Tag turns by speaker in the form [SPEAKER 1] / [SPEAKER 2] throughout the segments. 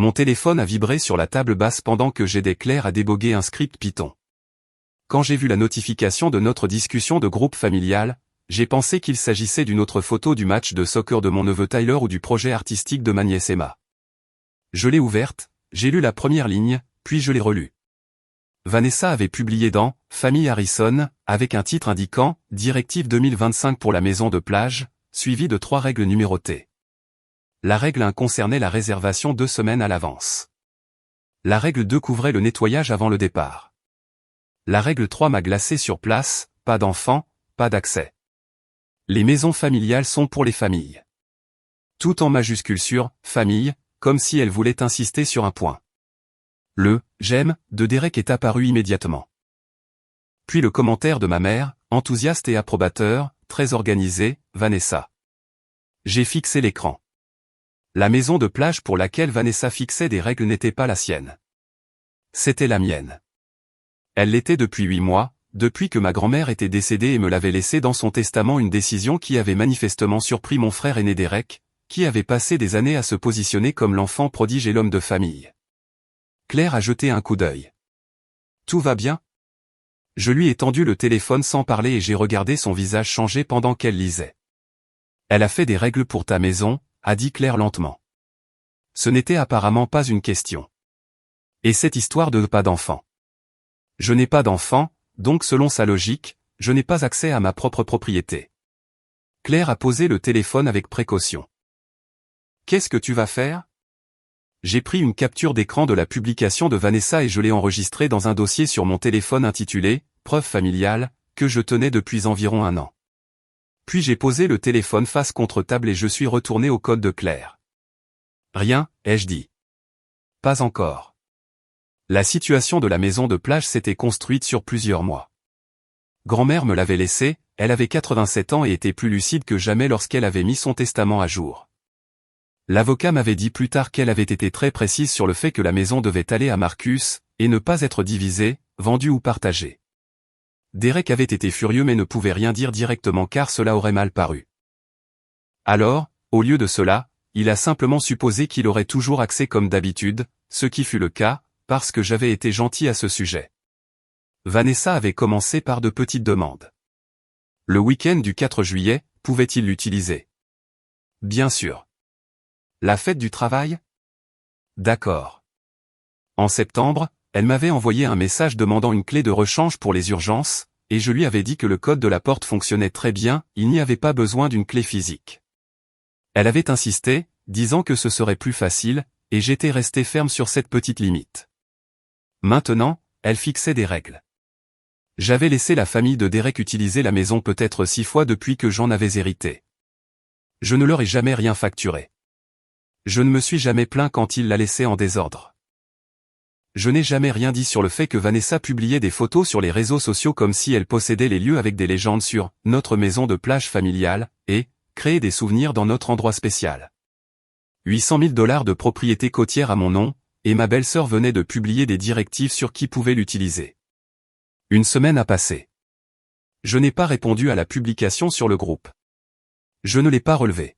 [SPEAKER 1] Mon téléphone a vibré sur la table basse pendant que j'aidais Claire à déboguer un script Python. Quand j'ai vu la notification de notre discussion de groupe familial, j'ai pensé qu'il s'agissait d'une autre photo du match de soccer de mon neveu Tyler ou du projet artistique de ma nièce Emma. Je l'ai ouverte, j'ai lu la première ligne, puis je l'ai relue. Vanessa avait publié dans « Famille Harrison » avec un titre indiquant « Directive 2025 pour la maison de plage », suivi de 3 règles numérotées. La règle 1 concernait la réservation 2 semaines à l'avance. La règle 2 couvrait le nettoyage avant le départ. La règle 3 m'a glacé sur place, pas d'enfants, pas d'accès. Les maisons familiales sont pour les familles. Tout en majuscule sur « famille », comme si elle voulait insister sur un point. Le « j'aime » de Derek est apparu immédiatement. Puis le commentaire de ma mère, enthousiaste et approbateur, très organisé, Vanessa. J'ai fixé l'écran. La maison de plage pour laquelle Vanessa fixait des règles n'était pas la sienne. C'était la mienne. Elle l'était depuis 8 mois, depuis que ma grand-mère était décédée et me l'avait laissé dans son testament, une décision qui avait manifestement surpris mon frère aîné Derek, qui avait passé des années à se positionner comme l'enfant prodige et l'homme de famille. Claire a jeté un coup d'œil. Tout va bien? Je lui ai tendu le téléphone sans parler et j'ai regardé son visage changer pendant qu'elle lisait. Elle a fait des règles pour ta maison, a dit Claire lentement. Ce n'était apparemment pas une question. Et cette histoire de pas d'enfant. Je n'ai pas d'enfant, donc selon sa logique, je n'ai pas accès à ma propre propriété. Claire a posé le téléphone avec précaution. Qu'est-ce que tu vas faire? J'ai pris une capture d'écran de la publication de Vanessa et je l'ai enregistrée dans un dossier sur mon téléphone intitulé « Preuve familiale » que je tenais depuis environ 1 an. Puis j'ai posé le téléphone face contre table et je suis retourné au code de Claire. Rien, ai-je dit. Pas encore. La situation de la maison de plage s'était construite sur plusieurs mois. Grand-mère me l'avait laissée, elle avait 87 ans et était plus lucide que jamais lorsqu'elle avait mis son testament à jour. L'avocat m'avait dit plus tard qu'elle avait été très précise sur le fait que la maison devait aller à Marcus, et ne pas être divisée, vendue ou partagée. Derek avait été furieux mais ne pouvait rien dire directement car cela aurait mal paru. Alors, au lieu de cela, il a simplement supposé qu'il aurait toujours accès comme d'habitude, ce qui fut le cas, parce que j'avais été gentil à ce sujet. Vanessa avait commencé par de petites demandes. Le week-end du 4 juillet, pouvait-il l'utiliser? Bien sûr. La fête du travail? D'accord. En septembre, elle m'avait envoyé un message demandant une clé de rechange pour les urgences, et je lui avais dit que le code de la porte fonctionnait très bien, il n'y avait pas besoin d'une clé physique. Elle avait insisté, disant que ce serait plus facile, et j'étais resté ferme sur cette petite limite. Maintenant, elle fixait des règles. J'avais laissé la famille de Derek utiliser la maison peut-être 6 fois depuis que j'en avais hérité. Je ne leur ai jamais rien facturé. Je ne me suis jamais plaint quand ils la laissaient en désordre. Je n'ai jamais rien dit sur le fait que Vanessa publiait des photos sur les réseaux sociaux comme si elle possédait les lieux avec des légendes sur « notre maison de plage familiale » et « créer des souvenirs dans notre endroit spécial ». 800 000 $ de propriété côtière à mon nom, et ma belle-sœur venait de publier des directives sur qui pouvait l'utiliser. Une semaine a passé. Je n'ai pas répondu à la publication sur le groupe. Je ne l'ai pas relevée.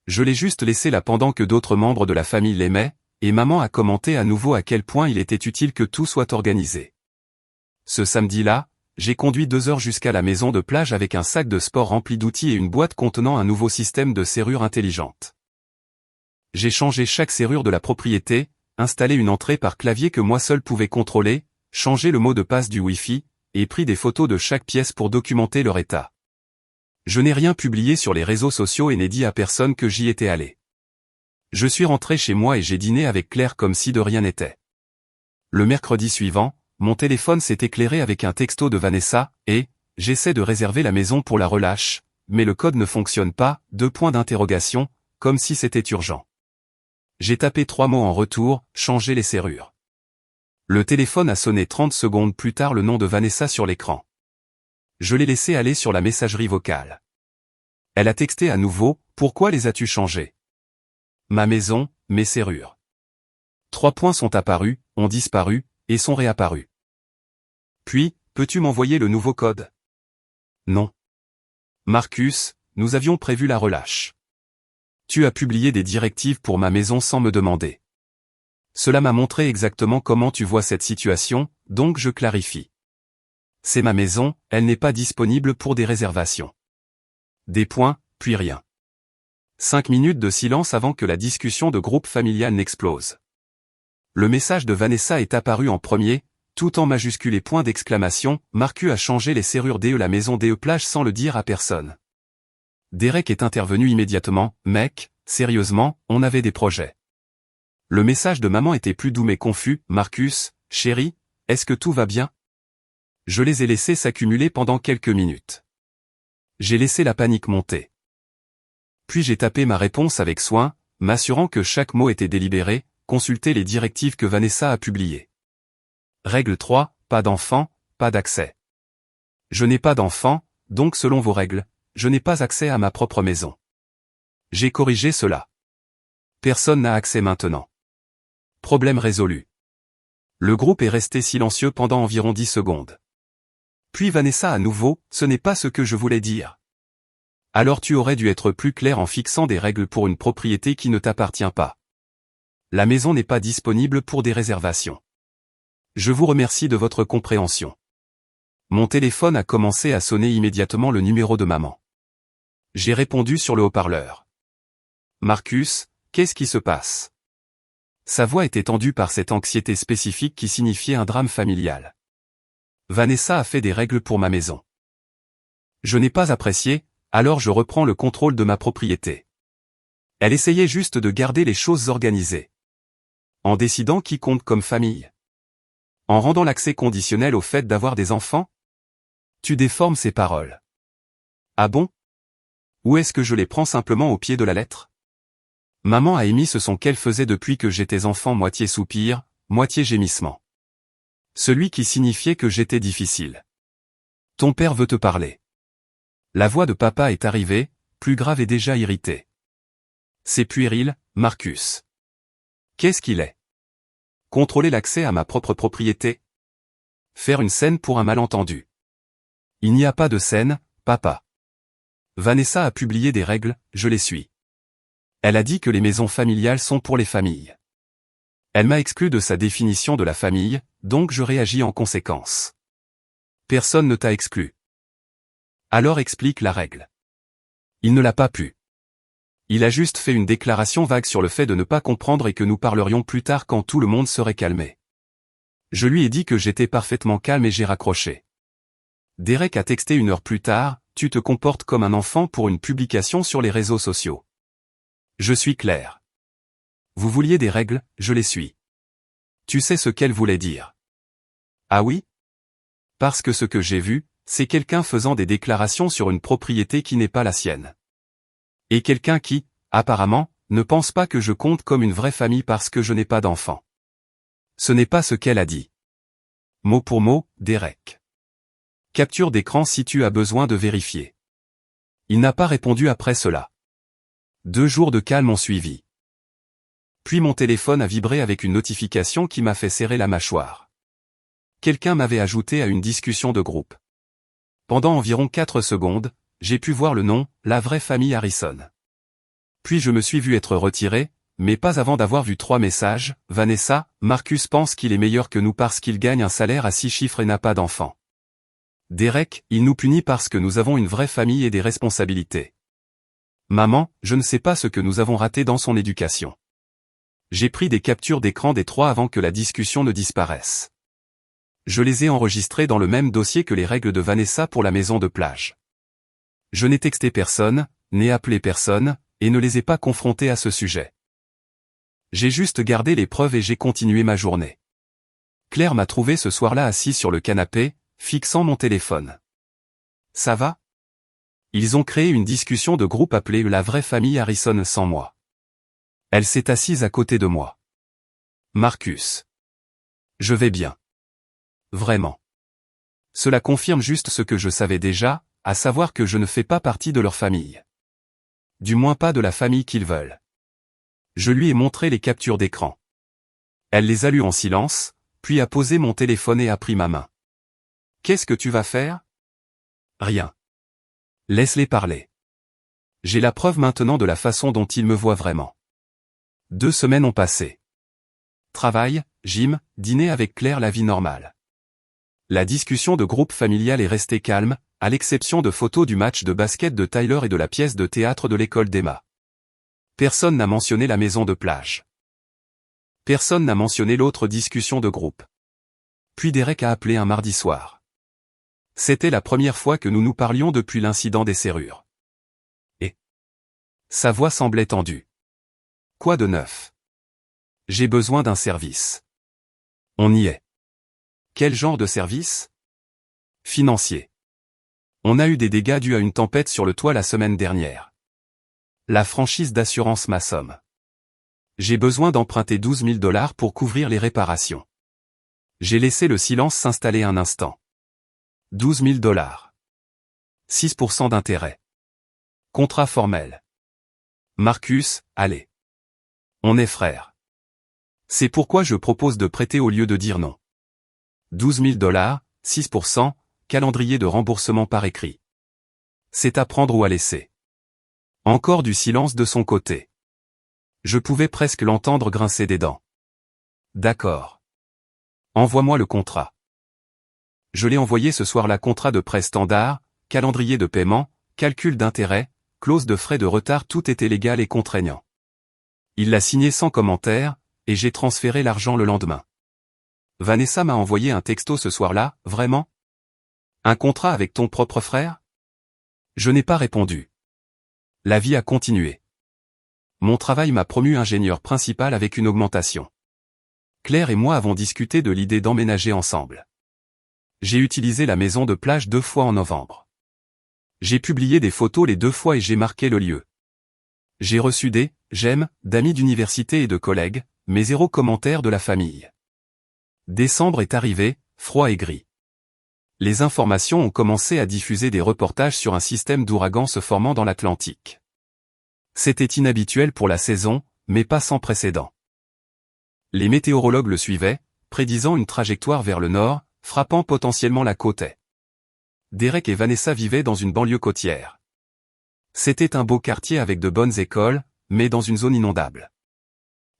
[SPEAKER 1] Je l'ai juste laissé là pendant que d'autres membres de la famille l'aimaient, et maman a commenté à nouveau à quel point il était utile que tout soit organisé. Ce samedi-là, j'ai conduit 2 heures jusqu'à la maison de plage avec un sac de sport rempli d'outils et une boîte contenant un nouveau système de serrure intelligente. J'ai changé chaque serrure de la propriété, installé une entrée par clavier que moi seul pouvais contrôler, changé le mot de passe du Wi-Fi, et pris des photos de chaque pièce pour documenter leur état. Je n'ai rien publié sur les réseaux sociaux et n'ai dit à personne que j'y étais allé. Je suis rentré chez moi et j'ai dîné avec Claire comme si de rien n'était. Le mercredi suivant, mon téléphone s'est éclairé avec un texto de Vanessa, et « j'essaie de réserver la maison pour la relâche, mais le code ne fonctionne pas, », comme si c'était urgent. J'ai tapé 3 mots en retour, « changer les serrures ». Le téléphone a sonné 30 secondes plus tard, le nom de Vanessa sur l'écran. Je l'ai laissé aller sur la messagerie vocale. Elle a texté à nouveau, « Pourquoi les as-tu changés ? Ma maison, mes serrures. » 3 points sont apparus, ont disparu, et sont réapparus. Puis, peux-tu m'envoyer le nouveau code? Non. Marcus, nous avions prévu la relâche. Tu as publié des directives pour ma maison sans me demander. Cela m'a montré exactement comment tu vois cette situation, donc je clarifie. C'est ma maison, elle n'est pas disponible pour des réservations. Des points, puis rien. 5 minutes de silence avant que la discussion de groupe familial n'explose. Le message de Vanessa est apparu en premier, tout en majuscules et points d'exclamation. Marcus a changé les serrures de la maison des plage sans le dire à personne. Derek est intervenu immédiatement. Mec, sérieusement, on avait des projets. Le message de maman était plus doux mais confus. Marcus, chérie, est-ce que tout va bien? Je les ai laissés s'accumuler pendant quelques minutes. J'ai laissé la panique monter. Puis j'ai tapé ma réponse avec soin, m'assurant que chaque mot était délibéré, consulter les directives que Vanessa a publiées. Règle 3, pas d'enfant, pas d'accès. Je n'ai pas d'enfant, donc selon vos règles, je n'ai pas accès à ma propre maison. J'ai corrigé cela. Personne n'a accès maintenant. Problème résolu. Le groupe est resté silencieux pendant environ 10 secondes. Puis Vanessa à nouveau, ce n'est pas ce que je voulais dire. Alors tu aurais dû être plus clair en fixant des règles pour une propriété qui ne t'appartient pas. La maison n'est pas disponible pour des réservations. Je vous remercie de votre compréhension. Mon téléphone a commencé à sonner immédiatement le numéro de maman. J'ai répondu sur le haut-parleur. Marcus, qu'est-ce qui se passe? Sa voix était tendue par cette anxiété spécifique qui signifiait un drame familial. Vanessa a fait des règles pour ma maison. Je n'ai pas apprécié, alors je reprends le contrôle de ma propriété. Elle essayait juste de garder les choses organisées. En décidant qui compte comme famille. En rendant l'accès conditionnel au fait d'avoir des enfants? Tu déformes ses paroles. Ah bon? Ou est-ce que je les prends simplement au pied de la lettre? Maman a émis ce son qu'elle faisait depuis que j'étais enfant, moitié soupir, moitié gémissement. Celui qui signifiait que j'étais difficile. Ton père veut te parler. La voix de papa est arrivée, plus grave et déjà irritée. C'est puéril, Marcus. Qu'est-ce qu'il est? Contrôler l'accès à ma propre propriété? Faire une scène pour un malentendu. Il n'y a pas de scène, papa. Vanessa a publié des règles, je les suis. Elle a dit que les maisons familiales sont pour les familles. Elle m'a exclu de sa définition de la famille, donc je réagis en conséquence. Personne ne t'a exclu. Alors explique la règle. Il ne l'a pas pu. Il a juste fait une déclaration vague sur le fait de ne pas comprendre et que nous parlerions plus tard quand tout le monde serait calmé. Je lui ai dit que j'étais parfaitement calme et j'ai raccroché. Derek a texté 1 heure plus tard, tu te comportes comme un enfant pour une publication sur les réseaux sociaux. Je suis clair. Vous vouliez des règles, je les suis. Tu sais ce qu'elle voulait dire. Ah oui? Parce que ce que j'ai vu, c'est quelqu'un faisant des déclarations sur une propriété qui n'est pas la sienne. Et quelqu'un qui, apparemment, ne pense pas que je compte comme une vraie famille parce que je n'ai pas d'enfant. Ce n'est pas ce qu'elle a dit. Mot pour mot, Derek. Capture d'écran si tu as besoin de vérifier. Il n'a pas répondu après cela. 2 jours de calme ont suivi. Puis mon téléphone a vibré avec une notification qui m'a fait serrer la mâchoire. Quelqu'un m'avait ajouté à une discussion de groupe. Pendant environ 4 secondes, j'ai pu voir le nom, la vraie famille Harrison. Puis je me suis vu être retiré, mais pas avant d'avoir vu 3 messages. Vanessa, Marcus pense qu'il est meilleur que nous parce qu'il gagne un salaire à 6 chiffres et n'a pas d'enfant. Derek, il nous punit parce que nous avons une vraie famille et des responsabilités. Maman, je ne sais pas ce que nous avons raté dans son éducation. J'ai pris des captures d'écran des 3 avant que la discussion ne disparaisse. Je les ai enregistrées dans le même dossier que les règles de Vanessa pour la maison de plage. Je n'ai texté personne, n'ai appelé personne, et ne les ai pas confrontés à ce sujet. J'ai juste gardé les preuves et j'ai continué ma journée. Claire m'a trouvé ce soir-là assis sur le canapé, fixant mon téléphone. Ça va? Ils ont créé une discussion de groupe appelée La vraie famille Harrison sans moi. Elle s'est assise à côté de moi. Marcus. Je vais bien. Vraiment. Cela confirme juste ce que je savais déjà, à savoir que je ne fais pas partie de leur famille. Du moins pas de la famille qu'ils veulent. Je lui ai montré les captures d'écran. Elle les a lues en silence, puis a posé mon téléphone et a pris ma main. Qu'est-ce que tu vas faire? Rien. Laisse-les parler. J'ai la preuve maintenant de la façon dont ils me voient vraiment. 2 semaines ont passé. travail, gym, dîner avec Claire, la vie normale. La discussion de groupe familial est restée calme, à l'exception de photos du match de basket de Tyler et de la pièce de théâtre de l'école d'Emma. Personne n'a mentionné la maison de plage. Personne n'a mentionné l'autre discussion de groupe. Puis Derek a appelé un mardi soir. C'était la première fois que nous nous parlions depuis l'incident des serrures. Et sa voix semblait tendue. Quoi de neuf? J'ai besoin d'un service. On y est. Quel genre de service? Financier. On a eu des dégâts dus à une tempête sur le toit la semaine dernière. La franchise d'assurance m'assomme. J'ai besoin d'emprunter 12 000 $ pour couvrir les réparations. J'ai laissé le silence s'installer un instant. 12 000 $. 6% d'intérêt. Contrat formel. Marcus, allez. On est frères. C'est pourquoi je propose de prêter au lieu de dire non. 12 000 $, 6%, calendrier de remboursement par écrit. C'est à prendre ou à laisser. Encore du silence de son côté. Je pouvais presque l'entendre grincer des dents. D'accord. Envoie-moi le contrat. Je l'ai envoyé ce soir-là. Contrat de prêt standard, calendrier de paiement, calcul d'intérêt, clause de frais de retard, tout était légal et contraignant. Il l'a signé sans commentaire, et j'ai transféré l'argent le lendemain. Vanessa m'a envoyé un texto ce soir-là, vraiment? Un contrat avec ton propre frère? Je n'ai pas répondu. La vie a continué. Mon travail m'a promu ingénieur principal avec une augmentation. Claire et moi avons discuté de l'idée d'emménager ensemble. J'ai utilisé la maison de plage 2 fois en novembre. J'ai publié des photos les 2 fois et j'ai marqué le lieu. J'ai reçu des « j'aime » d'amis d'université et de collègues, mais 0 commentaire de la famille. Décembre est arrivé, froid et gris. Les informations ont commencé à diffuser des reportages sur un système d'ouragans se formant dans l'Atlantique. C'était inhabituel pour la saison, mais pas sans précédent. Les météorologues le suivaient, prédisant une trajectoire vers le nord, frappant potentiellement la côte est. Derek et Vanessa vivaient dans une banlieue côtière. C'était un beau quartier avec de bonnes écoles, mais dans une zone inondable.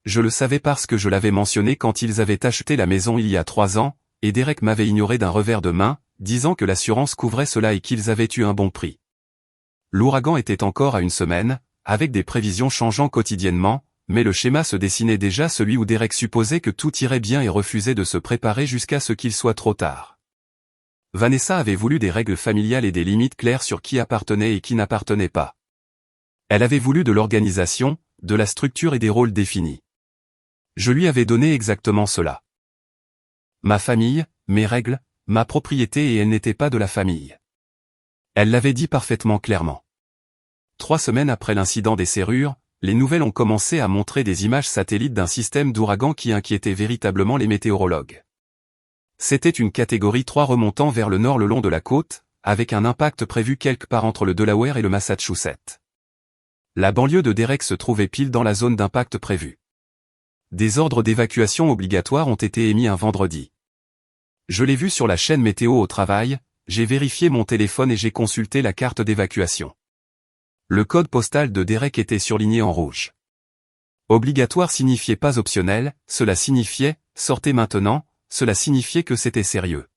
[SPEAKER 1] Je le savais parce que je l'avais mentionné quand ils avaient acheté la maison il y a 3 ans, et Derek m'avait ignoré d'un revers de main, disant que l'assurance couvrait cela et qu'ils avaient eu un bon prix. L'ouragan était encore à 1 semaine, avec des prévisions changeant quotidiennement, mais le schéma se dessinait déjà, celui où Derek supposait que tout irait bien et refusait de se préparer jusqu'à ce qu'il soit trop tard. Vanessa avait voulu des règles familiales et des limites claires sur qui appartenait et qui n'appartenait pas. Elle avait voulu de l'organisation, de la structure et des rôles définis. Je lui avais donné exactement cela. Ma famille, mes règles, ma propriété, et elle n'était pas de la famille. Elle l'avait dit parfaitement clairement. 3 semaines après l'incident des serrures, les nouvelles ont commencé à montrer des images satellites d'un système d'ouragan qui inquiétait véritablement les météorologues. C'était une catégorie 3 remontant vers le nord le long de la côte, avec un impact prévu quelque part entre le Delaware et le Massachusetts. La banlieue de Derek se trouvait pile dans la zone d'impact prévue. Des ordres d'évacuation obligatoires ont été émis un vendredi. Je l'ai vu sur la chaîne météo au travail, j'ai vérifié mon téléphone et j'ai consulté la carte d'évacuation. Le code postal de Derek était surligné en rouge. Obligatoire signifiait pas optionnel, cela signifiait « sortez maintenant », cela signifiait que c'était sérieux.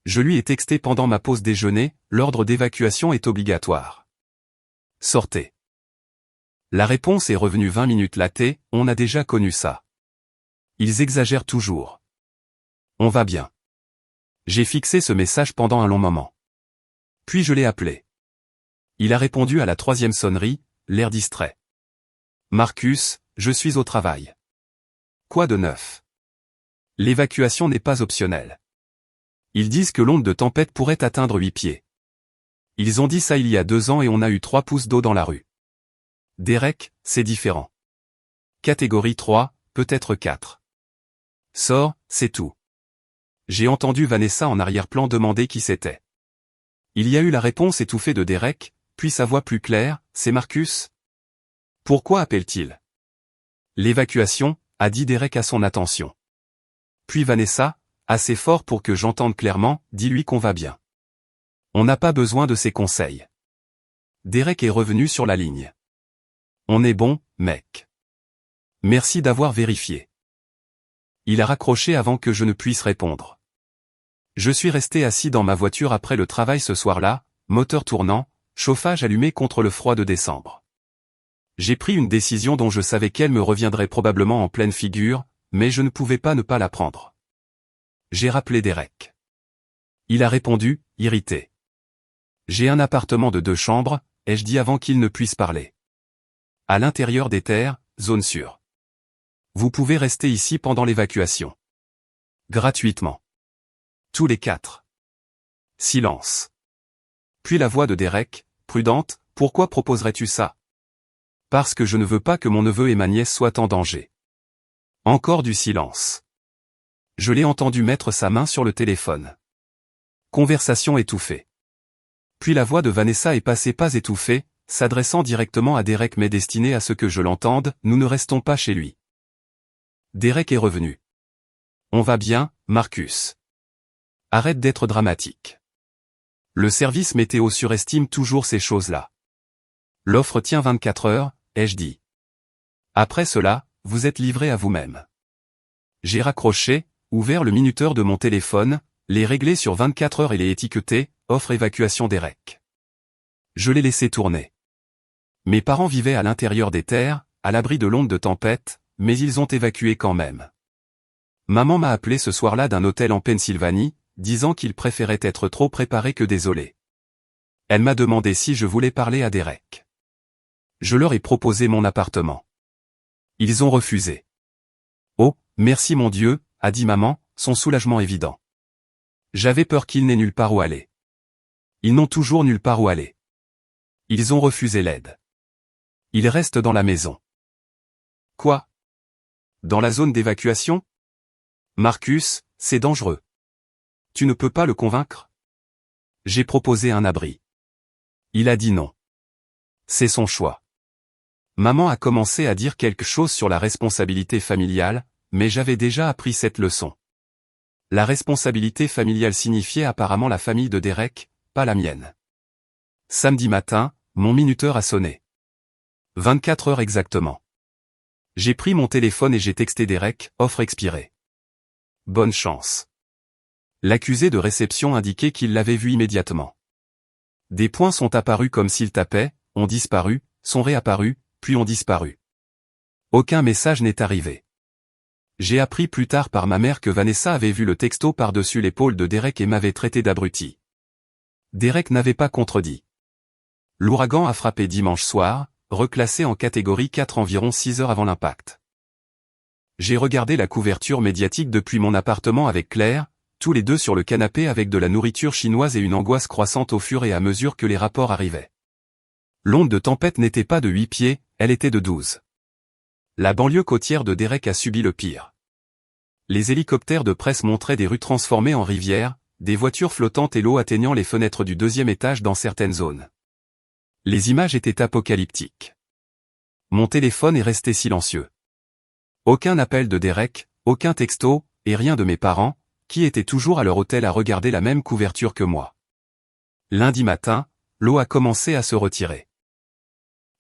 [SPEAKER 1] Je lui ai texté pendant ma pause déjeuner, l'ordre d'évacuation est obligatoire. Sortez. La réponse est revenue 20 minutes latée, on a déjà connu ça. Ils exagèrent toujours. On va bien. J'ai fixé ce message pendant un long moment. Puis je l'ai appelé. Il a répondu à la 3e sonnerie, l'air distrait. Marcus, je suis au travail. Quoi de neuf? L'évacuation n'est pas optionnelle. Ils disent que l'onde de tempête pourrait atteindre 8 pieds. Ils ont dit ça il y a 2 ans et on a eu 3 pouces d'eau dans la rue. Derek, c'est différent. Catégorie 3, peut-être 4. Sors, c'est tout. J'ai entendu Vanessa en arrière-plan demander qui c'était. Il y a eu la réponse étouffée de Derek, puis sa voix plus claire, c'est Marcus? Pourquoi appelle-t-il? L'évacuation, a dit Derek à son attention. Puis Vanessa, assez fort pour que j'entende clairement, dis-lui qu'on va bien. On n'a pas besoin de ses conseils. Derek est revenu sur la ligne. On est bon, mec. Merci d'avoir vérifié. Il a raccroché avant que je ne puisse répondre. Je suis resté assis dans ma voiture après le travail ce soir-là, moteur tournant, chauffage allumé contre le froid de décembre. J'ai pris une décision dont je savais qu'elle me reviendrait probablement en pleine figure, mais je ne pouvais pas ne pas la prendre. J'ai rappelé Derek. Il a répondu, irrité. J'ai un appartement de 2 chambres, ai-je dit avant qu'il ne puisse parler. À l'intérieur des terres, zone sûre. Vous pouvez rester ici pendant l'évacuation. Gratuitement. Tous les 4. Silence. Puis la voix de Derek, prudente, pourquoi proposerais-tu ça? Parce que je ne veux pas que mon neveu et ma nièce soient en danger. Encore du silence. Je l'ai entendu mettre sa main sur le téléphone. Conversation étouffée. Puis la voix de Vanessa est passée pas étouffée, s'adressant directement à Derek mais destinée à ce que je l'entende, nous ne restons pas chez lui. Derek est revenu. On va bien, Marcus. Arrête d'être dramatique. Le service météo surestime toujours ces choses-là. L'offre tient 24 heures, ai-je dit. Après cela, vous êtes livré à vous-même. J'ai raccroché, ouvert le minuteur de mon téléphone, les réglé sur 24 heures et les étiqueté, offre évacuation Derek. Je l'ai laissé tourner. Mes parents vivaient à l'intérieur des terres, à l'abri de l'onde de tempête, mais ils ont évacué quand même. Maman m'a appelé ce soir-là d'un hôtel en Pennsylvanie, disant qu'il préférait être trop préparé que désolé. Elle m'a demandé si je voulais parler à Derek. Je leur ai proposé mon appartement. Ils ont refusé. Oh, merci mon Dieu, a dit maman, son soulagement évident. J'avais peur qu'ils n'aient nulle part où aller. Ils n'ont toujours nulle part où aller. Ils ont refusé l'aide. Ils restent dans la maison. Quoi? Dans la zone d'évacuation? Marcus, c'est dangereux. Tu ne peux pas le convaincre? J'ai proposé un abri. Il a dit non. C'est son choix. Maman a commencé à dire quelque chose sur la responsabilité familiale, mais j'avais déjà appris cette leçon. La responsabilité familiale signifiait apparemment la famille de Derek, pas la mienne. Samedi matin, mon minuteur a sonné. 24 heures exactement. J'ai pris mon téléphone et j'ai texté Derek, offre expirée. Bonne chance. L'accusé de réception indiquait qu'il l'avait vu immédiatement. Des points sont apparus comme s'il tapait, ont disparu, sont réapparus, puis ont disparu. Aucun message n'est arrivé. J'ai appris plus tard par ma mère que Vanessa avait vu le texto par-dessus l'épaule de Derek et m'avait traité d'abruti. Derek n'avait pas contredit. L'ouragan a frappé dimanche soir, reclassé en catégorie 4 environ 6 heures avant l'impact. J'ai regardé la couverture médiatique depuis mon appartement avec Claire, tous les deux sur le canapé avec de la nourriture chinoise et une angoisse croissante au fur et à mesure que les rapports arrivaient. L'onde de tempête n'était pas de 8 pieds, elle était de 12. La banlieue côtière de Derek a subi le pire. Les hélicoptères de presse montraient des rues transformées en rivières, des voitures flottantes et l'eau atteignant les fenêtres du 2e étage dans certaines zones. Les images étaient apocalyptiques. Mon téléphone est resté silencieux. Aucun appel de Derek, aucun texto, et rien de mes parents, qui étaient toujours à leur hôtel à regarder la même couverture que moi. Lundi matin, l'eau a commencé à se retirer.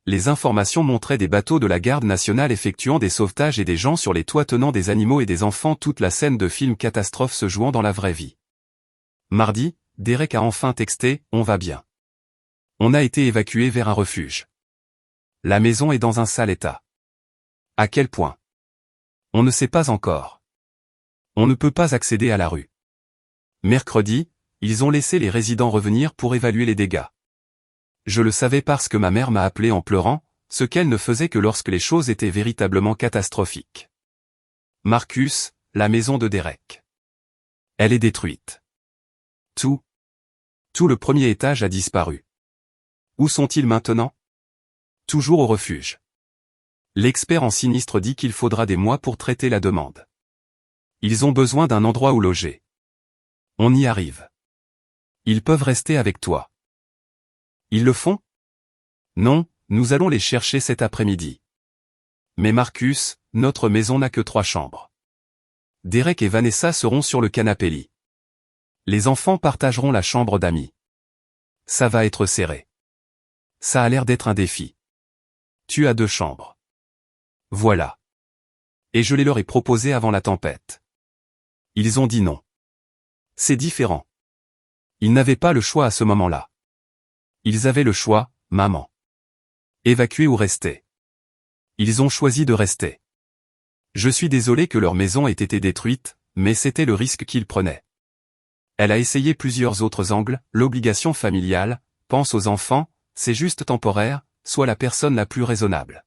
[SPEAKER 1] Les informations montraient des bateaux de la garde nationale effectuant des sauvetages et des gens sur les toits tenant des animaux et des enfants, toute la scène de film catastrophe se jouant dans la vraie vie. Mardi, Derek a enfin texté « On va bien. On a été évacué vers un refuge. La maison est dans un sale état. À quel point? On ne sait pas encore. On ne peut pas accéder à la rue. Mercredi, ils ont laissé les résidents revenir pour évaluer les dégâts. Je le savais parce que ma mère m'a appelé en pleurant, ce qu'elle ne faisait que lorsque les choses étaient véritablement catastrophiques. Marcus, la maison de Derek. Elle est détruite. Tout le premier étage a disparu. Où sont-ils maintenant? Toujours au refuge. L'expert en sinistre dit qu'il faudra des mois pour traiter la demande. Ils ont besoin d'un endroit où loger. On y arrive. Ils peuvent rester avec toi. Ils le font? Non, nous allons les chercher cet après-midi. Mais Marcus, notre maison n'a que 3 chambres. Derek et Vanessa seront sur le canapé-lit. Les enfants partageront la chambre d'amis. Ça va être serré. Ça a l'air d'être un défi. Tu as 2 chambres. Voilà. Et je les leur ai proposés avant la tempête. Ils ont dit non. C'est différent. Ils n'avaient pas le choix à ce moment-là. Ils avaient le choix, maman. Évacuer ou rester. Ils ont choisi de rester. Je suis désolé que leur maison ait été détruite, mais c'était le risque qu'ils prenaient. Elle a essayé plusieurs autres angles, l'obligation familiale, pense aux enfants, c'est juste temporaire, sois la personne la plus raisonnable.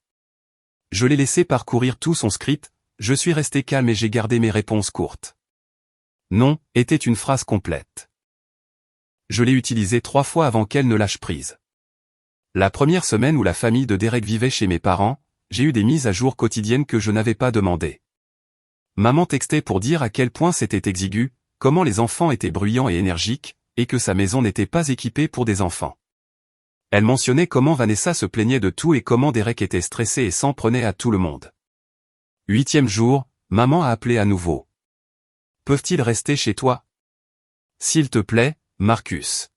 [SPEAKER 1] Je l'ai laissé parcourir tout son script, je suis resté calme et j'ai gardé mes réponses courtes. Non, était une phrase complète. Je l'ai utilisée 3 fois avant qu'elle ne lâche prise. La première semaine où la famille de Derek vivait chez mes parents, j'ai eu des mises à jour quotidiennes que je n'avais pas demandées. Maman textait pour dire à quel point c'était exigu, comment les enfants étaient bruyants et énergiques, et que sa maison n'était pas équipée pour des enfants. Elle mentionnait comment Vanessa se plaignait de tout et comment Derek était stressé et s'en prenait à tout le monde. 8e jour, maman a appelé à nouveau. Peuvent-ils rester chez toi? S'il te plaît, Marcus.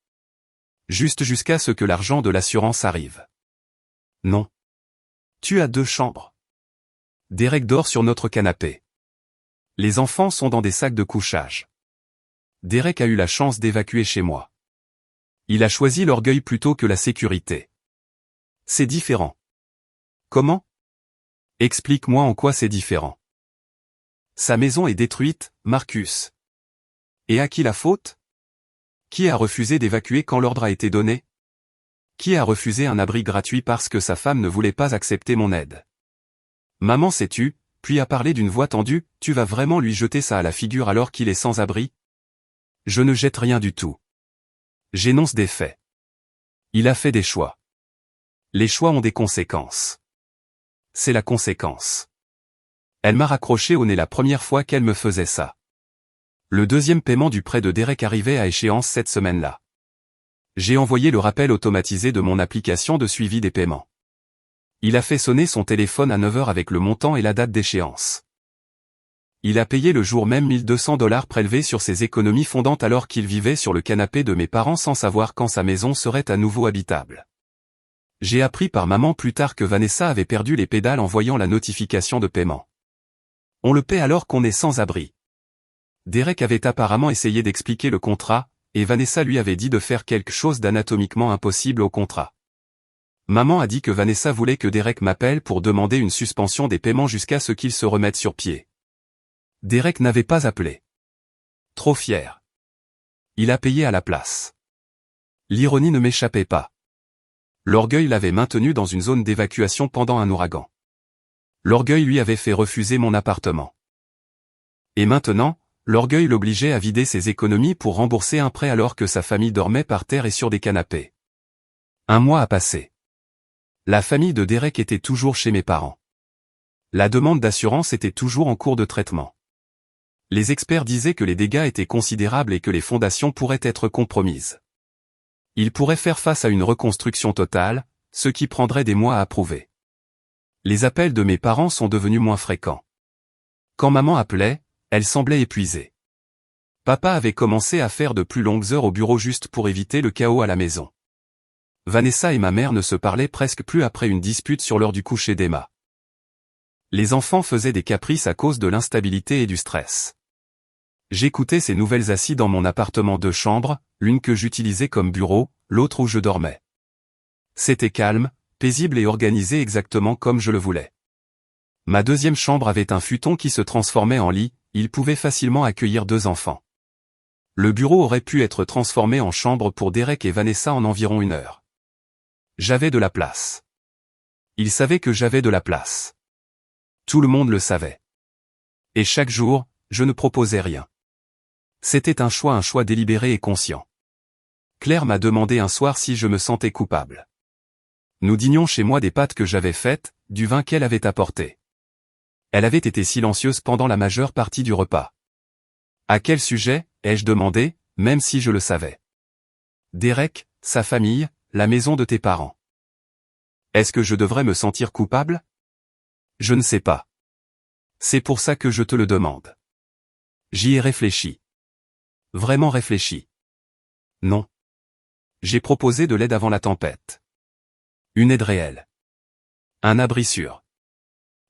[SPEAKER 1] Juste jusqu'à ce que l'argent de l'assurance arrive. Non. Tu as 2 chambres. Derek dort sur notre canapé. Les enfants sont dans des sacs de couchage. Derek a eu la chance d'évacuer chez moi. Il a choisi l'orgueil plutôt que la sécurité. C'est différent. Comment? Explique-moi en quoi c'est différent. Sa maison est détruite, Marcus. Et à qui la faute? Qui a refusé d'évacuer quand l'ordre a été donné? Qui a refusé un abri gratuit parce que sa femme ne voulait pas accepter mon aide? Maman s'est tue, puis a parlé d'une voix tendue, tu vas vraiment lui jeter ça à la figure alors qu'il est sans abri? Je ne jette rien du tout. J'énonce des faits. Il a fait des choix. Les choix ont des conséquences. C'est la conséquence. Elle m'a raccroché au nez la première fois qu'elle me faisait ça. Le 2e paiement du prêt de Derek arrivait à échéance cette semaine-là. J'ai envoyé le rappel automatisé de mon application de suivi des paiements. Il a fait sonner son téléphone à 9 h avec le montant et la date d'échéance. Il a payé le jour même $1 200 prélevés sur ses économies fondantes alors qu'il vivait sur le canapé de mes parents sans savoir quand sa maison serait à nouveau habitable. J'ai appris par maman plus tard que Vanessa avait perdu les pédales en voyant la notification de paiement. On le paie alors qu'on est sans abri. Derek avait apparemment essayé d'expliquer le contrat, et Vanessa lui avait dit de faire quelque chose d'anatomiquement impossible au contrat. Maman a dit que Vanessa voulait que Derek m'appelle pour demander une suspension des paiements jusqu'à ce qu'il se remette sur pied. Derek n'avait pas appelé. Trop fier. Il a payé à la place. L'ironie ne m'échappait pas. L'orgueil l'avait maintenu dans une zone d'évacuation pendant un ouragan. L'orgueil lui avait fait refuser mon appartement. Et maintenant, l'orgueil l'obligeait à vider ses économies pour rembourser un prêt alors que sa famille dormait par terre et sur des canapés. 1 mois a passé. La famille de Derek était toujours chez mes parents. La demande d'assurance était toujours en cours de traitement. Les experts disaient que les dégâts étaient considérables et que les fondations pourraient être compromises. Ils pourraient faire face à une reconstruction totale, ce qui prendrait des mois à approuver. Les appels de mes parents sont devenus moins fréquents. Quand maman appelait, elle semblait épuisée. Papa avait commencé à faire de plus longues heures au bureau juste pour éviter le chaos à la maison. Vanessa et ma mère ne se parlaient presque plus après une dispute sur l'heure du coucher d'Emma. Les enfants faisaient des caprices à cause de l'instabilité et du stress. J'écoutais ces nouvelles assises dans mon appartement 2 chambres, l'une que j'utilisais comme bureau, l'autre où je dormais. C'était calme, paisible et organisé exactement comme je le voulais. Ma 2e chambre avait un futon qui se transformait en lit, il pouvait facilement accueillir 2 enfants. Le bureau aurait pu être transformé en chambre pour Derek et Vanessa en environ 1 heure. J'avais de la place. Ils savaient que j'avais de la place. Tout le monde le savait. Et chaque jour, je ne proposais rien. C'était un choix délibéré et conscient. Claire m'a demandé un soir si je me sentais coupable. Nous dînions chez moi des pâtes que j'avais faites, du vin qu'elle avait apporté. Elle avait été silencieuse pendant la majeure partie du repas. À quel sujet, ai-je demandé, même si je le savais. Derek, sa famille, la maison de tes parents. Est-ce que je devrais me sentir coupable? Je ne sais pas. C'est pour ça que je te le demande. J'y ai réfléchi. Vraiment réfléchi. Non. J'ai proposé de l'aide avant la tempête. Une aide réelle. Un abri sûr.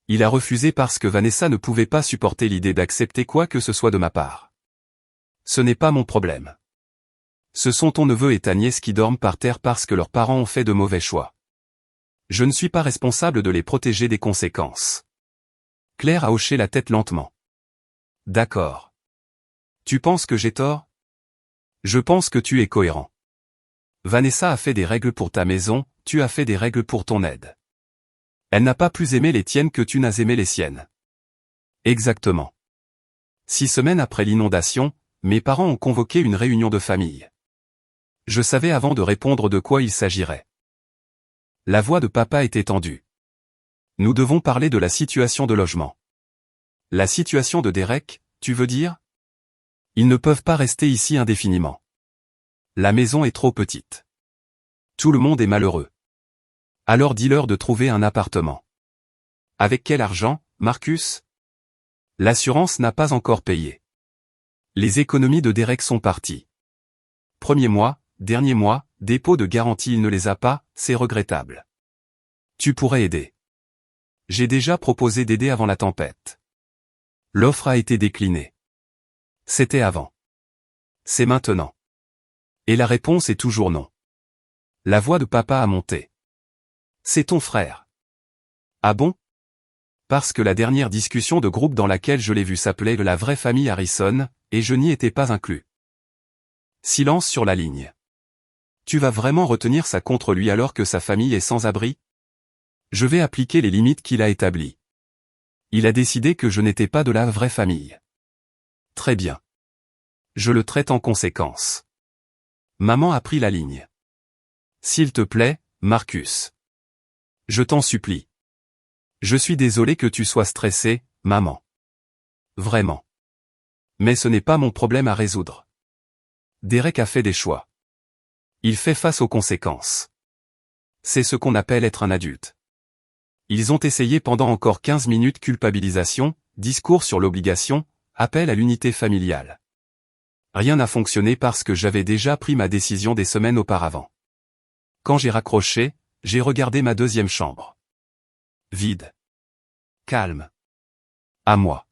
[SPEAKER 1] Il a refusé parce que Vanessa ne pouvait pas supporter l'idée d'accepter quoi que ce soit de ma part. Ce n'est pas mon problème. Ce sont ton neveu et ta nièce qui dorment par terre parce que leurs parents ont fait de mauvais choix. Je ne suis pas responsable de les protéger des conséquences. Claire a hoché la tête lentement. D'accord. Tu penses que j'ai tort? Je pense que tu es cohérent. Vanessa a fait des règles pour ta maison, tu as fait des règles pour ton aide. Elle n'a pas plus aimé les tiennes que tu n'as aimé les siennes. Exactement. 6 semaines après l'inondation, mes parents ont convoqué une réunion de famille. Je savais avant de répondre de quoi il s'agirait. La voix de papa était tendue. Nous devons parler de la situation de logement. La situation de Derek, tu veux dire? Ils ne peuvent pas rester ici indéfiniment. La maison est trop petite. Tout le monde est malheureux. Alors dis-leur de trouver un appartement. Avec quel argent, Marcus? L'assurance n'a pas encore payé. Les économies de Derek sont parties. Premier mois, dernier mois, dépôt de garantie il ne les a pas, c'est regrettable. Tu pourrais aider. J'ai déjà proposé d'aider avant la tempête. L'offre a été déclinée. C'était avant. C'est maintenant. Et la réponse est toujours non. La voix de papa a monté. C'est ton frère. Ah bon? Parce que la dernière discussion de groupe dans laquelle je l'ai vu s'appelait La vraie famille Harrison, et je n'y étais pas inclus. Silence sur la ligne. Tu vas vraiment retenir ça contre lui alors que sa famille est sans abri? Je vais appliquer les limites qu'il a établies. Il a décidé que je n'étais pas de la vraie famille. Très bien. Je le traite en conséquence. Maman a pris la ligne. S'il te plaît, Marcus. Je t'en supplie. Je suis désolé que tu sois stressé, maman. Vraiment. Mais ce n'est pas mon problème à résoudre. Derek a fait des choix. Il fait face aux conséquences. C'est ce qu'on appelle être un adulte. Ils ont essayé pendant encore 15 minutes culpabilisation, discours sur l'obligation, appel à l'unité familiale. Rien n'a fonctionné parce que j'avais déjà pris ma décision des semaines auparavant. Quand j'ai raccroché, j'ai regardé ma deuxième chambre. Vide. Calme. À moi.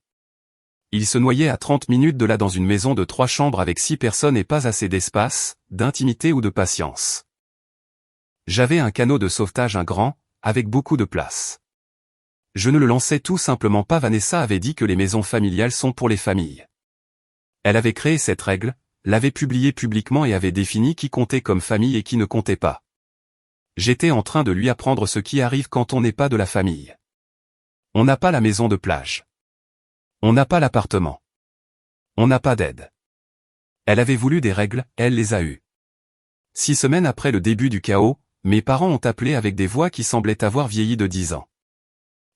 [SPEAKER 1] Il se noyait à 30 minutes de là dans une maison de 3 chambres avec 6 personnes et pas assez d'espace, d'intimité ou de patience. J'avais un canot de sauvetage grand, avec beaucoup de place. Je ne le lançais tout simplement pas. Vanessa avait dit que les maisons familiales sont pour les familles. Elle avait créé cette règle, l'avait publiée publiquement et avait défini qui comptait comme famille et qui ne comptait pas. J'étais en train de lui apprendre ce qui arrive quand on n'est pas de la famille. On n'a pas la maison de plage. On n'a pas l'appartement. On n'a pas d'aide. Elle avait voulu des règles, elle les a eues. 6 semaines après le début du chaos, mes parents ont appelé avec des voix qui semblaient avoir vieilli de 10 ans.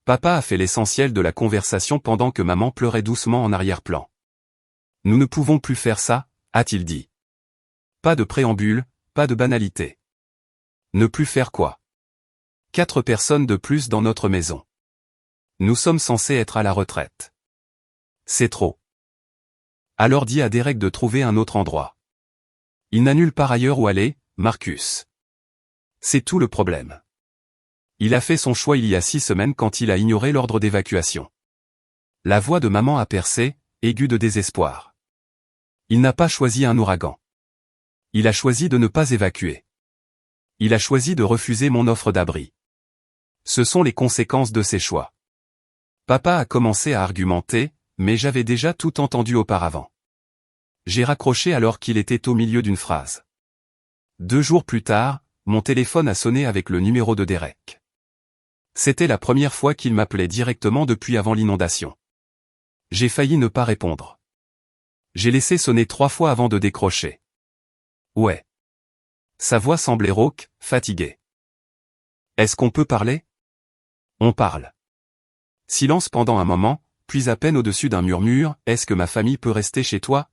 [SPEAKER 1] Papa a fait l'essentiel de la conversation pendant que maman pleurait doucement en arrière-plan. Nous ne pouvons plus faire ça, a-t-il dit. Pas de préambule, pas de banalité. Ne plus faire quoi? 4 personnes de plus dans notre maison. Nous sommes censés être à la retraite. C'est trop. Alors dis à Derek de trouver un autre endroit. Il n'a nulle part ailleurs où aller, Marcus. C'est tout le problème. Il a fait son choix il y a 6 semaines quand il a ignoré l'ordre d'évacuation. La voix de maman a percé, aiguë de désespoir. Il n'a pas choisi un ouragan. Il a choisi de ne pas évacuer. Il a choisi de refuser mon offre d'abri. Ce sont les conséquences de ses choix. Papa a commencé à argumenter, mais j'avais déjà tout entendu auparavant. J'ai raccroché alors qu'il était au milieu d'une phrase. 2 jours plus tard, mon téléphone a sonné avec le numéro de Derek. C'était la première fois qu'il m'appelait directement depuis avant l'inondation. J'ai failli ne pas répondre. J'ai laissé sonner 3 fois avant de décrocher. Ouais. Sa voix semblait rauque, fatiguée. Est-ce qu'on peut parler? On parle. Silence pendant un moment, puis à peine au-dessus d'un murmure, est-ce que ma famille peut rester chez toi?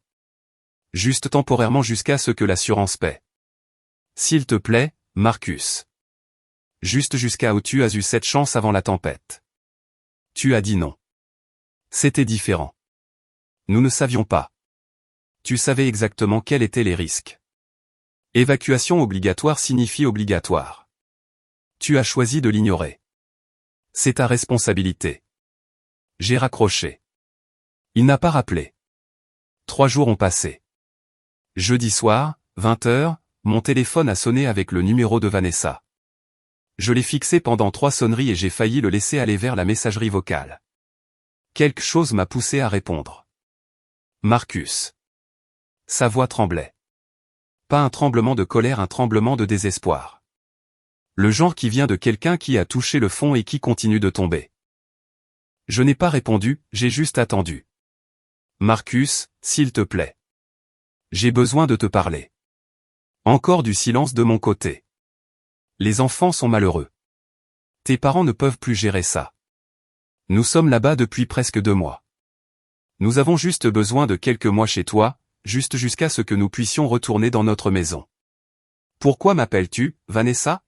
[SPEAKER 1] Juste temporairement jusqu'à ce que l'assurance paie. S'il te plaît, Marcus. Juste jusqu'à où tu as eu cette chance avant la tempête. Tu as dit non. C'était différent. Nous ne savions pas. Tu savais exactement quels étaient les risques. Évacuation obligatoire signifie obligatoire. Tu as choisi de l'ignorer. C'est ta responsabilité. J'ai raccroché. Il n'a pas rappelé. 3 jours ont passé. Jeudi soir, 20h, mon téléphone a sonné avec le numéro de Vanessa. Je l'ai fixé pendant 3 sonneries et j'ai failli le laisser aller vers la messagerie vocale. Quelque chose m'a poussé à répondre. Marcus. Sa voix tremblait. Pas un tremblement de colère, un tremblement de désespoir. Le genre qui vient de quelqu'un qui a touché le fond et qui continue de tomber. Je n'ai pas répondu, j'ai juste attendu. Marcus, s'il te plaît. J'ai besoin de te parler. Encore du silence de mon côté. Les enfants sont malheureux. Tes parents ne peuvent plus gérer ça. Nous sommes là-bas depuis presque 2 mois. Nous avons juste besoin de quelques mois chez toi, juste jusqu'à ce que nous puissions retourner dans notre maison. Pourquoi m'appelles-tu, Vanessa?